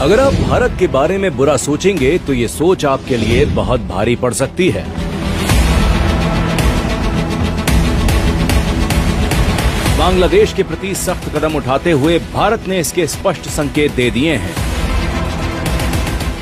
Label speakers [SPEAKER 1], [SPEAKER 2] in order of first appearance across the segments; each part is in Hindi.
[SPEAKER 1] अगर आप भारत के बारे में बुरा सोचेंगे तो ये सोच आपके लिए बहुत भारी पड़ सकती है। बांग्लादेश के प्रति सख्त कदम उठाते हुए भारत ने इसके स्पष्ट संकेत दे दिए हैं।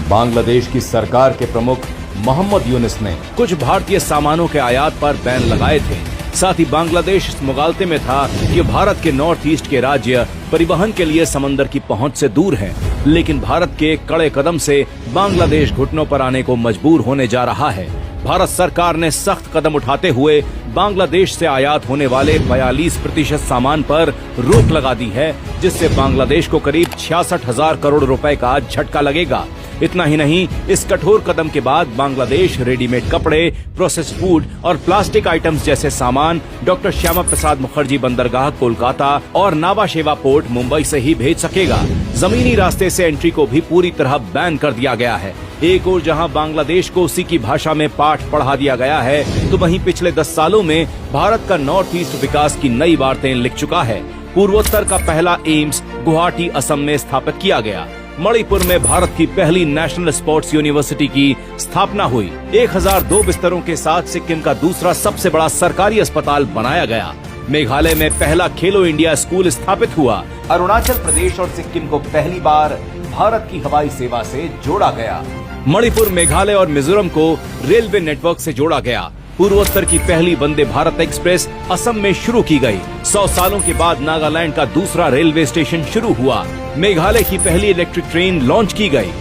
[SPEAKER 1] बांग्लादेश की सरकार के प्रमुख मोहम्मद यूनुस ने कुछ भारतीय सामानों के आयात पर बैन लगाए थे। साथ ही बांग्लादेश इस मुगालते में था कि भारत के नॉर्थ ईस्ट के राज्य परिवहन के लिए समंदर की पहुंच से दूर हैं। लेकिन भारत के कड़े कदम से बांग्लादेश घुटनों पर आने को मजबूर होने जा रहा है। भारत सरकार ने सख्त कदम उठाते हुए बांग्लादेश से आयात होने वाले 42% सामान पर रोक लगा दी है, जिससे बांग्लादेश को करीब 66,000 करोड़ रुपए का झटका लगेगा। इतना ही नहीं, इस कठोर कदम के बाद बांग्लादेश रेडीमेड कपड़े, प्रोसेस्ड फूड और प्लास्टिक आइटम्स जैसे सामान डॉक्टर श्यामा प्रसाद मुखर्जी बंदरगाह कोलकाता और नावा शेवा पोर्ट मुंबई से ही भेज सकेगा। जमीनी रास्ते से एंट्री को भी पूरी तरह बैन कर दिया गया है। एक और जहां बांग्लादेश को उसी की भाषा में पाठ पढ़ा दिया गया है, तो वहीं पिछले 10 सालों में भारत का नॉर्थ ईस्ट विकास की नई वार्तें लिख चुका है। पूर्वोत्तर का पहला एम्स गुवाहाटी असम में स्थापित किया गया। मणिपुर में भारत की पहली नेशनल स्पोर्ट्स यूनिवर्सिटी की स्थापना हुई। 1002 बिस्तरों के साथ सिक्किम का दूसरा सबसे बड़ा सरकारी अस्पताल बनाया गया। मेघालय में पहला खेलो इंडिया स्कूल स्थापित हुआ। अरुणाचल प्रदेश और सिक्किम को पहली बार भारत की हवाई सेवा से जोड़ा गया। मणिपुर, मेघालय और मिजोरम को रेलवे नेटवर्क से जोड़ा गया। पूर्वोत्तर की पहली वंदे भारत एक्सप्रेस असम में शुरू की गई। 100 सालों के बाद नागालैंड का दूसरा रेलवे स्टेशन शुरू हुआ। मेघालय की पहली इलेक्ट्रिक ट्रेन लॉन्च की गई।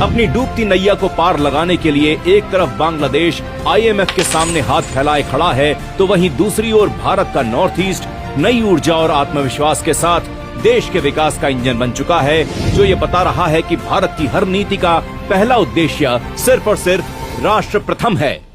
[SPEAKER 1] अपनी डूबती नैया को पार लगाने के लिए एक तरफ बांग्लादेश IMF के सामने हाथ फैलाए खड़ा है, तो वहीं दूसरी ओर भारत का नॉर्थ ईस्ट नई ऊर्जा और आत्मविश्वास के साथ देश के विकास का इंजन बन चुका है, जो ये बता रहा है कि भारत की हर नीति का पहला उद्देश्य सिर्फ और सिर्फ राष्ट्र प्रथम है।